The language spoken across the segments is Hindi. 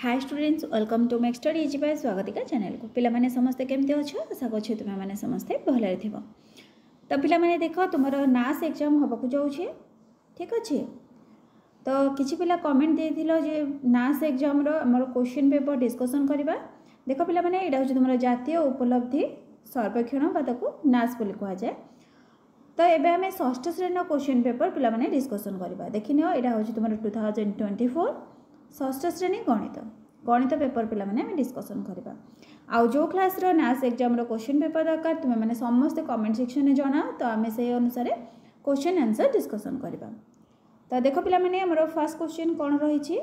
Hi students, welcome to make study easy by Swagatika channel को। पिला माने समस्ते केमती अच्छ? आशा करछि तुमे माने समस्ते भलरे थिबो। तो पिला माने देखो तुमर नास एग्जाम होबाकू जाउछि, ठीक अछि। तो किछि पिला कमेंट देथिलो जे नास एग्जाम रो हमर क्वेश्चन पेपर डिस्कशन करबा। देखो पिला माने एडा होछि तुमर जातीय उपलब्धि सर्वेक्षण बा ताकू नास बोली कहआ जाय। तो एबे हमें षष्ठ श्रेणी क्वेश्चन पेपर पिला माने डिस्कशन करबा। देखिनियो एडा होछि तुमर 2024 षष्ठ श्रेणी गणित पेपर पिला माने हमें डिस्कशन करबा। आउ जो क्लास रो नास एग्जाम रो क्वेश्चन पेपर दरकार तुमे माने समस्त कमेंट सेक्शन में जणाओ, तो आमे से अनुसार क्वेश्चन आंसर डिस्कशन करबा। तो देखो पिला माने हमरो फर्स्ट क्वेश्चन कोन रहिछि,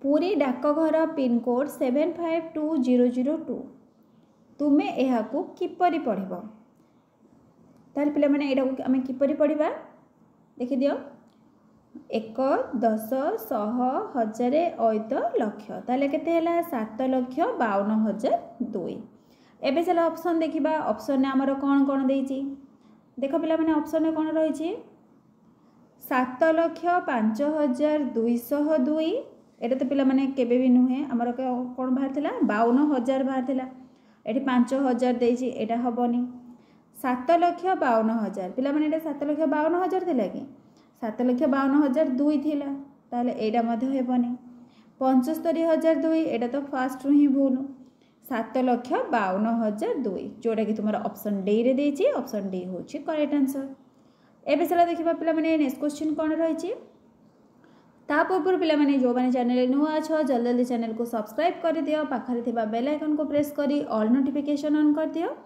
पुरी डाकघर पिन कोड 752002 तुमे एहा को किपरि पढिबो। तार पिला माने एडा को आमे किपरि पढिबा देखि दियो। 1 10 100 1000 अयत लक्ष ताले केते हला 7,52,002। एबे चला ऑप्शन देखिबा। ऑप्शन ने हमर कोन कोन देइची देखो पिला माने ऑप्शन में कोन रहिची 7,05,202। एटा तो पिला माने केबे भी नुहे हमर कोन बाहर थिला 52,000 बाहर थिला। एठी 5,000 देइची, एटा हबनी 7,52,000 पिला माने एटा 7,52,000 थिला कि 7,52,002 थिला, ताले एटा मध्ये हेबनी 75,002। एटा तो फास्ट ही भूल 7,52,002 जोटा कि तुम्हारा ऑप्शन डी रे देइची। ऑप्शन डी होची करेक्ट आंसर। एबे चला देखिबा पिला माने नेक्स्ट क्वेश्चन कोन रहिची। ता पूर्व पिला माने जो माने चैनल नुआ अछो जल्दी जल्दी चैनल को सब्सक्राइब कर दियो, पाखरे थिबा बेल आइकन को प्रेस करी ऑल नोटिफिकेशन ऑन कर दियो,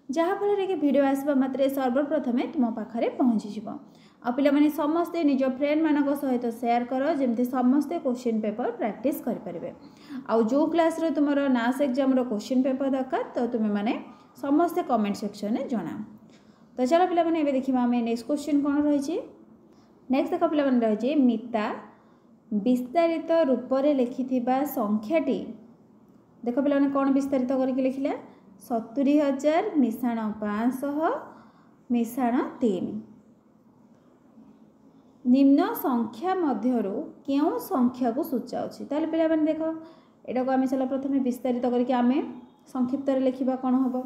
जहाँ फल कि वीडियो आसबा मात्रे सर्वप्रथमे तुम पाखरे पहुँची जिवो। आ पिला माने समस्ते निज फ्रेंड मानक सहित शेयर करो जेमती समस्ते क्वेश्चन पेपर प्रैक्टिस करि परिबे। आ जो क्लास रो तुमरो नास एग्जाम रो क्वेश्चन पेपर दरकार तो तुमे माने समस्ते कमेंट सेक्शन में जणाओ। तो चलो पिला माने एबे देखिबा हमें नेक्स्ट क्वेश्चन कोन रहिछि। नेक्स्ट देखो पिला माने रहिछि मिता विस्तारित रूप रे लिखिथिबा संख्याटी देखो पिला माने कोन विस्तारित करके लिखिला 70,000 मिसाण 500 मिसाण 3। निम्न संख्या मध्यरु केउ संख्या को सूचाउछि। ताले पिला माने देखो एटा को आमे चला प्रथमे विस्तारित करके आमे संक्षिप्त रे लिखिबा कोन होबो।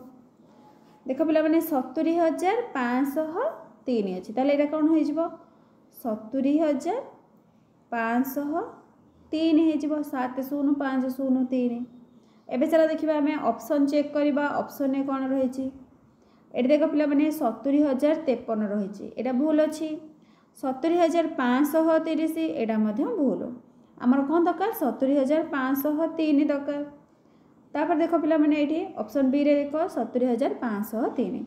देखो पिला माने 70,503 अछि, ताले एटा कोन होई जिवो 70,503 हे जिवो 70,503। एबे चला देखिबा हमें ऑप्शन चेक करबा। ऑप्शन ने कोन रहिछि एटा देखो पिला माने 70,053 रहिछि, एटा भूल अछि। 70,530 एटा मध्ये भूल। हमर कोन दरकार 70,503 दरकार। तापर देखो पिला माने एठी ऑप्शन बी रे देखो 70,503।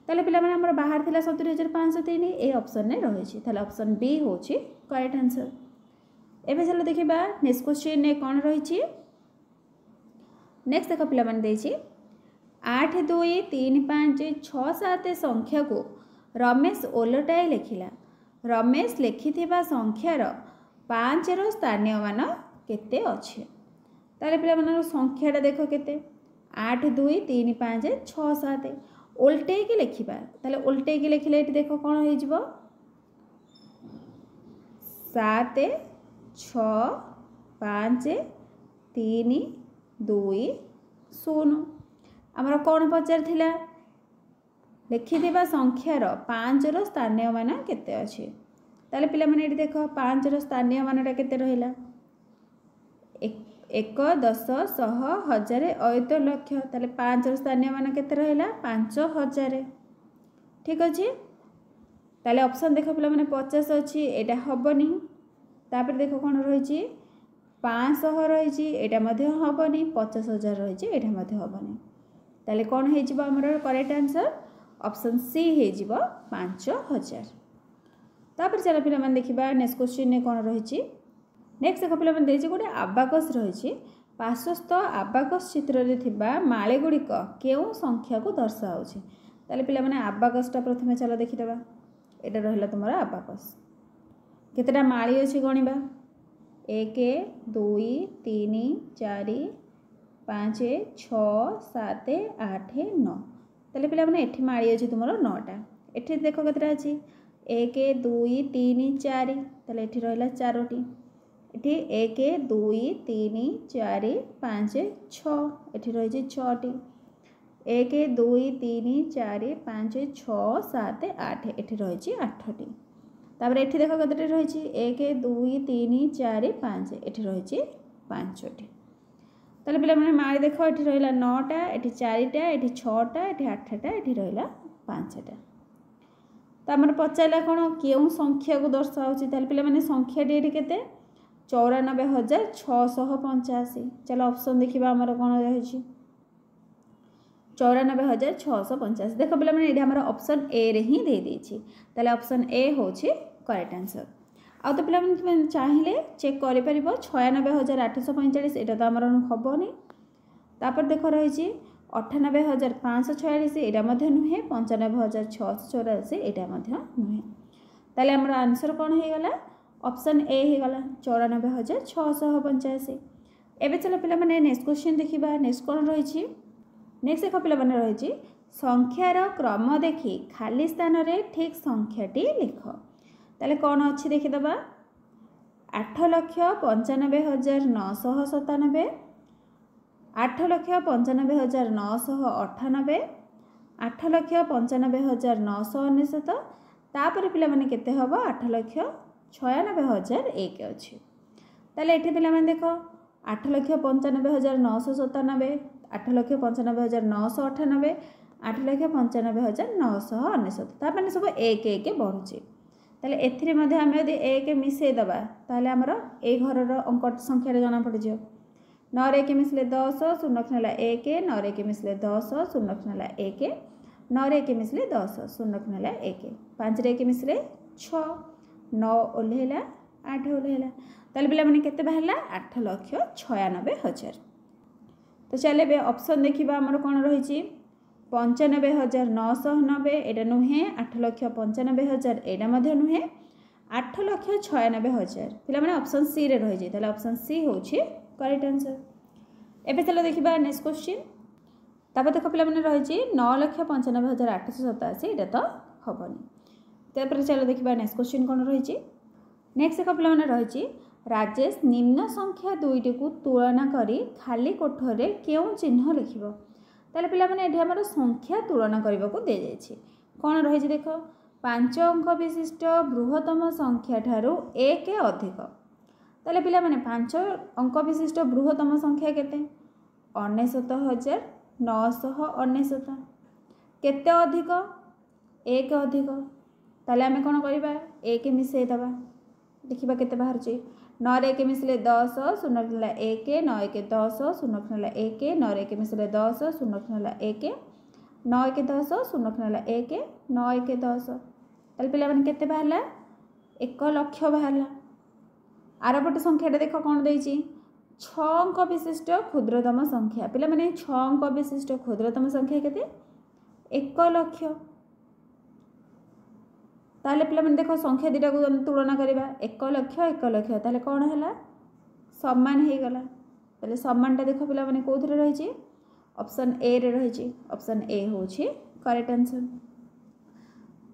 ताले पिला माने हमर बाहर थिला 70,503, ए ऑप्शन ने रहिछि, ताले ऑप्शन बी होछि करेक्ट आंसर। एबे चलो देखिबा नेक्स्ट क्वेश्चन ने कोन रहिछि। नेक्स्ट देखो पिला माने देछि 8 2 3 5 6 7 संख्या को रमेश ओलटाई लिखिला। रमेश लिखिथिबा संख्यार 5 रो स्थानीय मान केते अछि। ताले पिला मानर संख्याटा देखो केते 8 2 3 5 6 7 ओलटेई के लिखिबा। ताले ओलटेई के लिखिले एठी देखो कोन होई जिवो 7 6 5 3 2 0। हमर कोन पचार थिला लिखिथिबा संख्यार 5 रो स्थानीय मान केते अछि। ताले पिला माने एठी देखो 5 रो स्थानीय मानटा केते रहिला 1 10 100 1000 अयत लक्ष। ताले 5 रो स्थानीय मान केते रहिला 5,000, ठीक अछि। ताले ऑप्शन देखो पिला माने 50 अछि, एटा हबनी। तापर देखो कोन रहिछि 500 रहिछि, एटा मध्ये हबनी। 50,000 रहिछि, एटा मध्ये हबनी। ताले कोन हे जिवो हमर करेक्ट आंसर ऑप्शन सी हे जिवो 5,000। तापर चला पिला माने देखिबा नेक्स्ट क्वेश्चन ने कोन रहिछि। नेक्स्ट देखो पिला माने देछि गोटे आबाकस रहिछि। पार्श्वस्थ आबाकस चित्र रे थिबा माळे गुडी केउ संख्या को दर्शाउछि। ताले पिला माने आबाकसटा प्रथमे चला देखि देबा। एटा रहला तुम्हारा आबाकस। केतेटा माळी अछि गणिबा 1 2 3 4 5 6 7 8 9। ताले पिला माने एठी माळी अछि तुम्हारा 9टा। एठी देखो केतेटा अछि 1 2 3 4, ताले एठी रहला 4टी। एठी 1 2 3 4 5 6 एठी रही 6टी 1 2 3 4 5 6 7 8 एठी रही 8टी तापर एठी देख कतटी रही 1 2 3 4 5 एठी रही 5टी ताले पिला माने मारी देख एठी रहिला 9टा एठी 4टा एठी 6टा एठी 8टा एठी रहिला 5टा तो आमर पचारा कौन क्यों संख्या को दर्शाऊँगी ताले पिला माने संख्याटी एठी केते 94,685 चलो ऑप्शन देखिबा आमर कौन रही 94,685 देख पिला माने एठी आमर ऑप्शन ए रे ही दे देछि ताले ऑप्शन ए होछि करेक्ट आंसर आ तो पिला माने चाहिए चेक करि परिबो 96,845 एटा तो आमर हबोनी तापर देख रही 98,546 एटा मध्ये नुहे 95,684 एटा मध्ये नुहे ताले आमर आंसर कौन हो गला ऑप्शन ए हो गला 94,685 एबे चलो पिला माने नेक्स्ट क्वेश्चन देखिबा नेक्स्ट कौन रही नेक्स्ट देख पिला माने रही संख्यार क्रम देखि खाली स्थान रे ठीक संख्याटी लिख ताले कौन अच्छी देखिदबा 8,95,997 8,95,998 8,95,999 तापर पिला माने केते हबो 8,96,001 अछि ताले एठी पिला माने देखो 8,95,997 8,95,998 8,95,999 ता माने सब एक एक बढ़ुची ताले एथिरे मध्ये हम यदि एक मिसई दबा ताले हमर ए घर रो अंक संख्या रे जाना पड़ जियो 9 रे 1 मिसले 10 0 खनला 1 9 रे 1 मिसले 10 0 खनला 1 9 रे 1 मिसले 10 0 खनला 1 5 रे 1 मिसले 6 9 ओल्हेला 8 ओल्हेला ताले पिला माने केते बाहला 8,96,000 तो चले बे ऑप्शन देखिबा हमर कोन रही 95,990 एटा नुहे 8,95,000 एटा मध्ये नुहे 8,96,000 पिला माने ऑप्शन सी रे रही जे ताले ऑप्शन सी होछि करेक्ट आंसर एबे चलो देखिबा नेक्स्ट क्वेश्चन तापर देख पिला माने रही 9,95,887 एटा तो हबनी तापर चलो देखिबा नेक्स्ट क्वेश्चन कोन रही नेक्स्ट देख पिला माने रही राजेश निम्न संख्या दुईटी को तुलना करी खाली कोठरे क्यों चिन्ह लिखिबो ताले पिला माने एठी हमर संख्या तुलना करबा को दे जायछि कोन रही देख 5 अंक विशिष्ट बृहत्तम संख्या ठारू 1 अधिक ताले पिला माने 5 अंक विशिष्ट बृहत्तम संख्या केते 99,999 केते अधिक 1 अधिक ताले आमे कोन करबा 1 मिसई दबा देखिबा केते बाहर छी 9 रे 1 मिसले 10 0 खनला 1 9 1 10 0 खनला 1 9 रे 1 मिसले 10 0 खनला 1 9 1 10 0 खनला 1 9 1 10 ताले पिला माने केते बाहरला 1 लाख बाहरला आरपट संख्याटा देख कौन देछि 6 अंक विशिष्ट क्षुद्रतम संख्या पिला माने 6 अंक विशिष्ट क्षुद्रतम संख्या केते 1 लाख ताले पिला माने देखो संख्या दुटा को तुलना करिबा 1 लाख 1 लाख ताले कोन हला समान हे गला ताले समानटा देखो पिला माने कोथरे रही छी ऑप्शन ए रे रही छी ऑप्शन ए होछि करेक्ट आंसर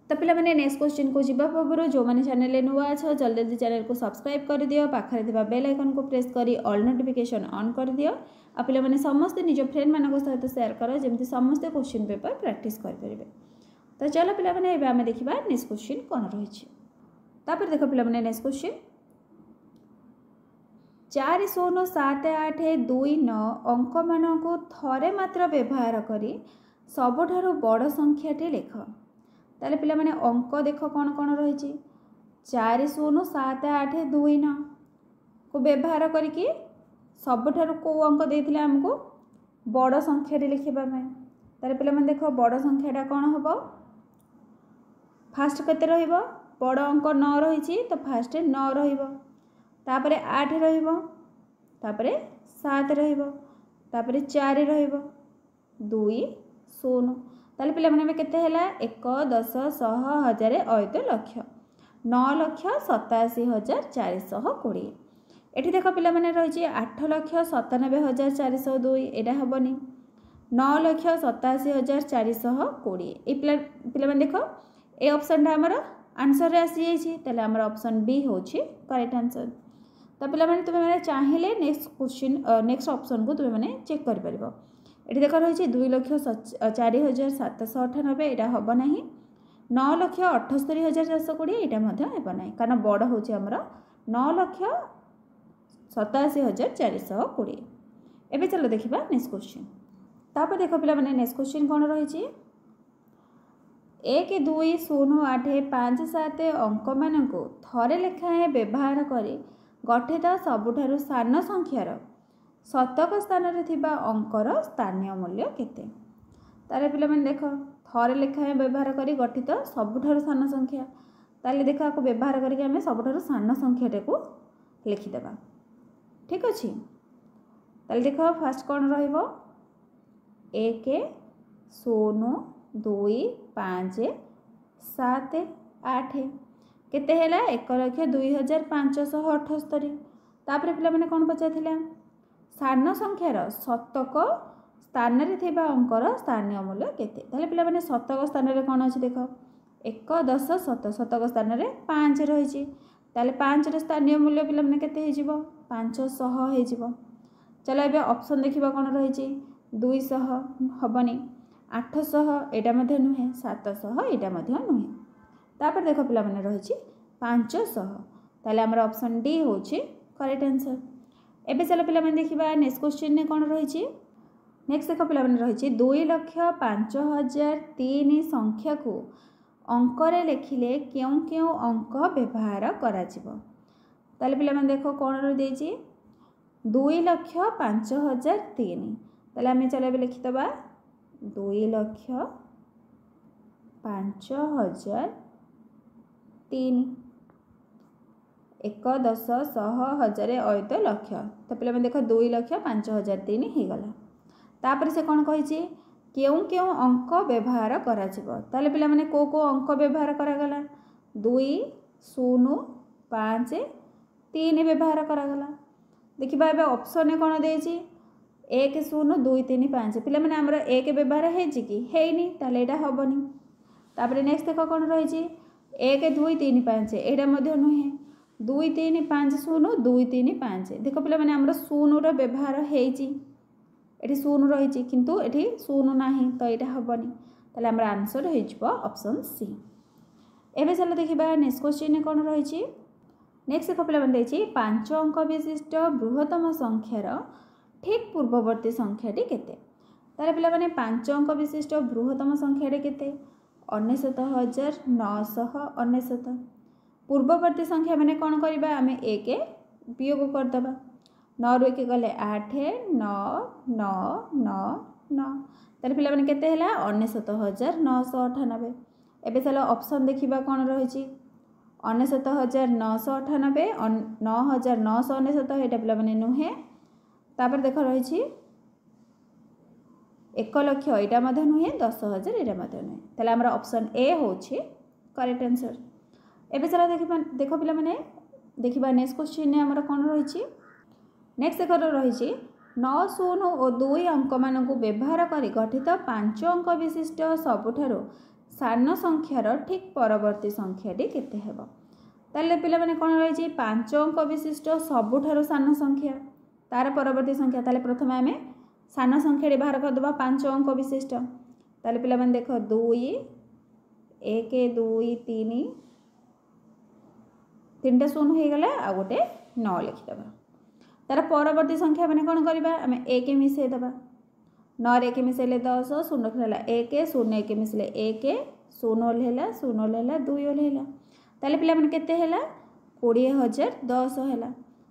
तो पिला माने नेक्स्ट क्वेश्चन को जीवा पूर्व जो माने चैनल ले नुवा छ जल्दी जल्दी चैनल को सब्सक्राइब कर दियो पाखरे दिबा बेल आइकन को प्रेस करी ऑल नोटिफिकेशन ऑन कर दियो आ पिला माने समस्त निज फ्रेंड मानको सहित शेयर करो जेमति समस्त क्वेश्चन पेपर प्रैक्टिस कर परिबे तो चलो पिला माने एबे हमें देखिबा नेक्स्ट क्वेश्चन कोन रही छी तापर देखो पिला माने नेक्स्ट क्वेश्चन 4,0,7,8,2,9 अंक मान को थरे मात्र व्यवहार करी सबठारु बड़ संख्याटी लिख ताले पिला माने अंक देख कौन कौन रही 4,0,7,8,2,9 को व्यवहार करके सबठारु को अंक देथिले हमको बड़ संख्याटी लिखिबा में ताले पिला माने देखो बड़ संख्याटा कौन हबो फास्ट केते रहिबो बड़ अंक 9 रही तो फास्ट 9 रहिबो तापरे 8 रहिबो तापरे 7 रहिबो तापरे 4 रहिबो 2 0 ताले पिला माने केते हैला 1 10 100 1000 अयत लक्ष 9,87,420 एठी देखो पिला माने रही 8,97,402 एटा हबनी 9,87,420 ए पिला माने देखो ए ऑप्शन टा हमर आंसर रे आसी जाई छी ताले हमर ऑप्शन बी होछि करेक्ट आंसर तो पे तुम मैंने चाहिए नेक्स्ट क्वेश्चन नेक्स्ट ऑप्शन को तुम मैंने चेक कर पारिबो। ये देख रही 2,04,798 यहाँ हम ना 9,78,420 यहाँ हेब ना कारण बड़ हूँ आमर 9,87,420। एबे चलो देखिबा नेक्स्ट क्वेश्चन। तापर देख पिला माने नेक्स्ट क्वेश्चन कौन रही 1 2 0 8 5 7 अंक मान को थरे लेखाएं व्यवहार करी गठित सबुठारु सान संख्यार शतक स्थान रे थिबा अंकर स्थानीय मूल्य केते। तारे पिला माने देख थरे लेखाएं व्यवहार करी गठित सबुठारु सान संख्या ताले देखा को व्यवहार करके हमें सबुठारु सान संख्याटे को लिखिदेबा। ठीक अच्छे ताले देख फास्ट कौन रहिबो 1 0 2 5 7 8 केते हैला 1,02,578। तापर पिला माने कौन पचारथिला सान संख्यार शतक स्थान रे थिबा अंकर स्थानीय मूल्य केते। ताले पिला माने शतक स्थान रे कौन अछि देख 1 10 7 शतक स्थान रे 5 रही ताले 5 रे स्थानीय मूल्य पिला माने केते हे जिवो 500 हे जिवो। चलो एबे ऑप्शन देखिबा कौन रही 200 हबनी 800 एटा मध्ये नुहे 700 एटा मध्ये नुहे। तापर देख पिला माने रही 500 ताले हमर ऑप्शन डी होची करेक्ट आंसर। एबे चलो पिला माने देखिबा नेक्स्ट क्वेश्चन ने कौन रही नेक्स्ट देख पिला माने रही 2,05,003 संख्या को अंक रे लिखिले क्यों क्यों अंक व्यवहार करा जिवो। ताले पिला माने देखो कौन रे देजी 2,05,003 ताले आमे चलो एबे लिखितबा 2,05,003 1 10 100 1000 अयुत लक्ष तो पे देख 2,05,003 हो गला। तापर से कौन कही क्यों क्यों अंक व्यवहार करा ताले पिला माने को अंक व्यवहार करागला 2 0 5 3 व्यवहार करागला। देखिबा एबे ऑप्शन ने कौन देछि 1 0 2 3 5 पिला माने हमर 1 व्यवहार हेछि कि हेइनी ताले एटा हबनी। तापर नेक्स्ट देख कौन रही 1 2 3 5 एटा मध्ये नुहे 2 3 5 0 2 3 5 देख पिला माने हमर 0 रो व्यवहार हेछि एठी 0 रही किंतु एठी 0 नाही तो एटा हबनी ताले हमर आंसर हे जिवो ऑप्शन सी। एबे चलो देखिबा नेक्स्ट क्वेश्चन ने कौन रही नेक्स्ट देख पिला माने देछि 5 अंक विशिष्ट बृहत्तम संख्यार ठीक पूर्ववर्ती संख्याटी केते। तारे पिला माने 5 अंक विशिष्ट बृहत्तम संख्याटी केते 99,999। पूर्ववर्ती संख्या माने कौन करबा आमे 1 वियोग कर दबा 9 रु 1 गले 8 9 9 9 9 तारे पिला माने केते हैला 99,998। एबे चलो ऑप्शन देखिबा कौन रही 99,998 9,999 एटा पिला माने नुहे। तापर देख रही 1 लक्ष एटा मध्ये नुहे 10,000 एटा मध्ये नुहे ताले हमर ऑप्शन ए होछि करेक्ट आंसर। एबे चला देखो पिला माने देखिबा नेक्स्ट क्वेश्चन ने हमर कोन रही नेक्स्ट देख रही 9 0 और 2 अंक मान को व्यवहार करी गठित 5 अंक विशिष्ट सबुठारु सान संख्यार ठीक परवर्ती संख्याटी केते हेबो। ताले पिला माने कोन रही 5 अंक विशिष्ट सबुठारु सान संख्या तार परवर्ती संख्या ताले प्रथम आमे सान संख्या बाहर कर दबा 5 अंक विशिष्ट ताले पिला माने देखो 2 1 2 3 तीनटा 0 हो गला आ गोटे 9 लिखि दबा। तार परवर्ती संख्या माने कोन करबा आमे 1 मिसे दबा 9 रे 1 मिसेले 10 0 खेला 1 0 1 मिसले 1 0 लेला 0 लेला 2 लेला ताले पिला माने केते हैला 20,010 हैला।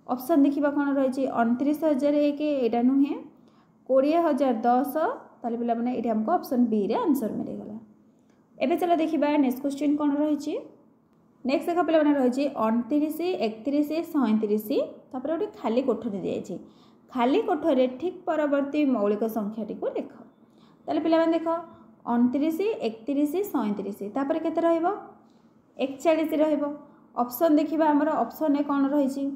ऑप्शन देखिबा कोन रही 29,001 एटा नुहे 20,010 ताले पिला माने एटा हमको ऑप्शन बी रे आंसर मिले गला। एबे चलो देखिबा नेक्स्ट क्वेश्चन कोन रही नेक्स्ट देख पिला माने रही 29 31 37 तापर ओटे खाली कोठरी दिया खाली कोठरी ठीक परवर्ती मौलिक संख्याटी को लिख। ताले पिला माने देख 29 31 37 तापर केते रहइबो 41 रहइबो। ऑप्शन देखिबा हमर ऑप्शन ए कोन रही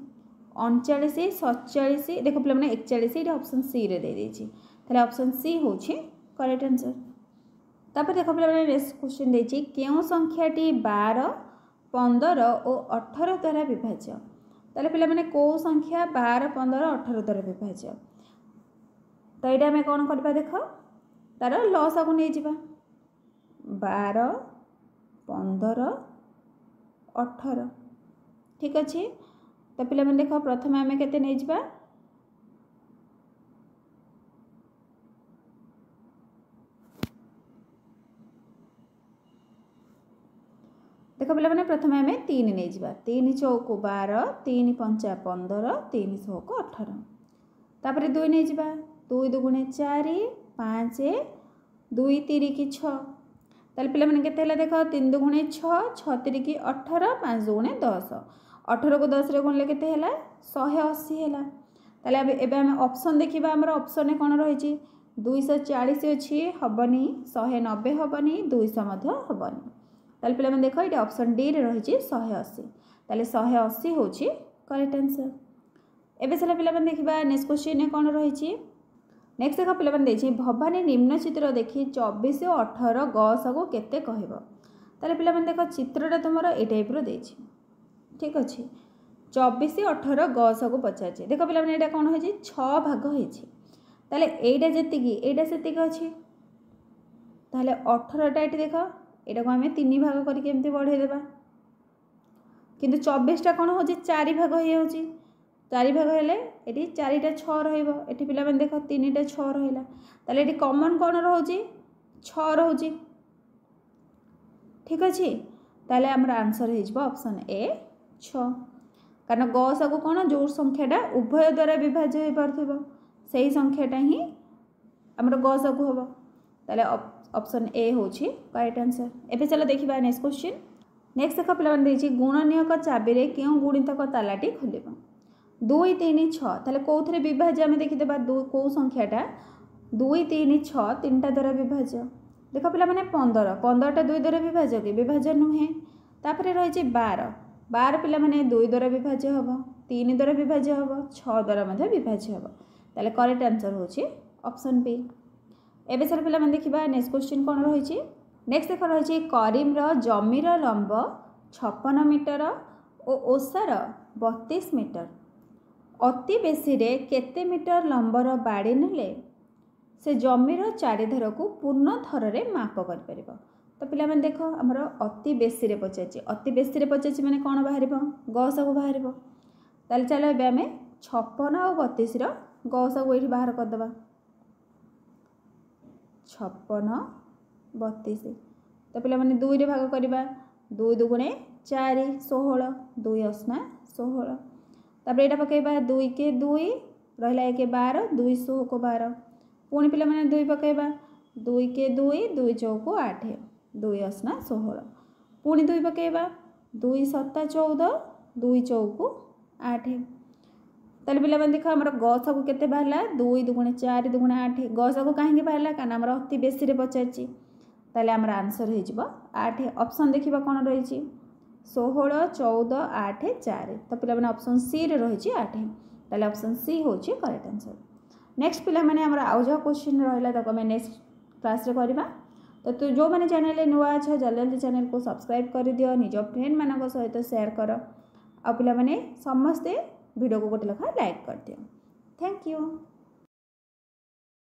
39 47 देख पिला माने 41 एटा ऑप्शन सी रे दे देछि ताले ऑप्शन सी होछि करेक्ट आंसर। तापर देख पिला माने नेक्स्ट क्वेश्चन देछि केउ संख्याटी 12 15 और 18 द्वारा विभाज्य ताले पिला माने को संख्या 12 15 18 द्वारा विभाज्य तो ये आम कौन करवा देख तार लसा को नहीं जा 12 15 18 ठीक अच्छे तो पिला माने देख प्रथम आम केते नहीं जा देख पे मैंने प्रथम आम 3 नहीं जा 3 चौक 12 3 पंचा 15 3 चौक 18 तापर 2 नहीं जा 2 दुगुणे 4 5 2 3 की 6 ताल पे मैंने के देख 3 दुगुणे 6 6 3 की 18 5 दुगुणे 10 18 को 10 गुणले के 180 है ताले एबे आम ऑप्शन देखा आम ऑप्शन कौन रही 240 अच्छी हेनी 190 हेनी 200 हेनी ताले पे देख ये ऑप्शन डी रे रही 180 ताले 180 हूँ करेक्ट आंसर एवं सारा पे देखा नेक्स्ट क्वेश्चन कौन रही नेक्स्ट देख पे भवानी निम्न चित्र देखी 24 और 18 गस को केते कहब ताले पे देख चित्रटा तुम ये टाइप रे ठीक अच्छे 24 18 गस को पचार देख पे यहाँ कौन हो 6 भाग होता जी एटा से अच्छे ताले 18टा ये देख यहाँ को आम 3 भाग करके बढ़ेदेवा किंतु 24टा कौन हो 4 भाग हो 4 भाग हेले ये 4टा 6 रही पे देख 3टा 6 रहा ताले ये कॉमन कौन रोचे 6 रोचे ठीक अच्छे ताले आमर आंसर हो ऑप्शन ए 6 कारण गस को कौन जो संख्याटा उभय द्वारा विभाज्य हो पार से संख्याटा ही आमर गस को हम ताले ऑप्शन ए हूँ करेक्ट आंसर एवं चलो देखा नेक्स्ट क्वेश्चन नेक्स्ट देख पे गुणनीयक चाबी क्यों गुणितक तालाटी खोल 2 3 6 ताले कौन विभाज्य आम देखीदे कौ संख्याटा 2 3 6 3टा द्वारा विभाज्य देख पे 15 15टा 2 द्वारा विभाज्य कि विभाज्य नुहे तापर रही 12 12 पे 2 द्वारा विभाज्य हम 3 द्वारा विभाज्य हम 6 द्वारा विभाज्य हम ताले करेक्ट आंसर हूँ ऑप्शन बी एवं सर पे देखा नेक्स्ट क्वेश्चन कौन रही नेक्स्ट देख रही करीम जमीर लंब 56 मीटर और ओसार 32 मीटर अति बेसी रे केते मीटर लंबर बाड़ी नेले से जमीर चारिधर को पूर्ण थर रे माप कर तो पिला माने देखो हमर अति बेसी रे पचाची अति बेसी रे पचाची माने कौन बाहर गस को बाहर ताले चलो ए आम 56 और 32 गस को ये बाहर करदे 56 32 तो पे मैंने 2 रे भाग करवा 2 दुगुणे 4 16 2 8 16 तापर यहाँ पकेबा 2 के 2 रहा 1 12 2 16 को 12 पुणी पे मैंने 2 पकेबा 2 के 2 2 चौक 8 2 8 16 पुणी 2 पकेबा 2 7 14 2 चौक 8 ताले पे मैंने देख आम गस को केते बाहर 2 दुगुणे 4 दुगुणे 8 गस को कहीं बाहर कारण आम अति बेसी पचार ताले आमर आंसर हो 8 ऑप्शन देखा कौन रही 16 14 8 4 तो पे मैंने ऑप्शन सी रे रही 8 ताले ऑप्शन सी हूँ करेक्ट आंसर नेक्स्ट पे मैंने आम आउ जो क्वेश्चन रहा तो आम नेक्स्ट क्लास करवा तो जो मैंने चैनल नुआ अच्छे जल्दी जल्दी चैनल को सब्सक्राइब कर दियो निज फ्रेंड मान सहित शेयर कर आ पे समस्ते वीडियो को गोटे लेखा लाइक कर दियो थैंक यू।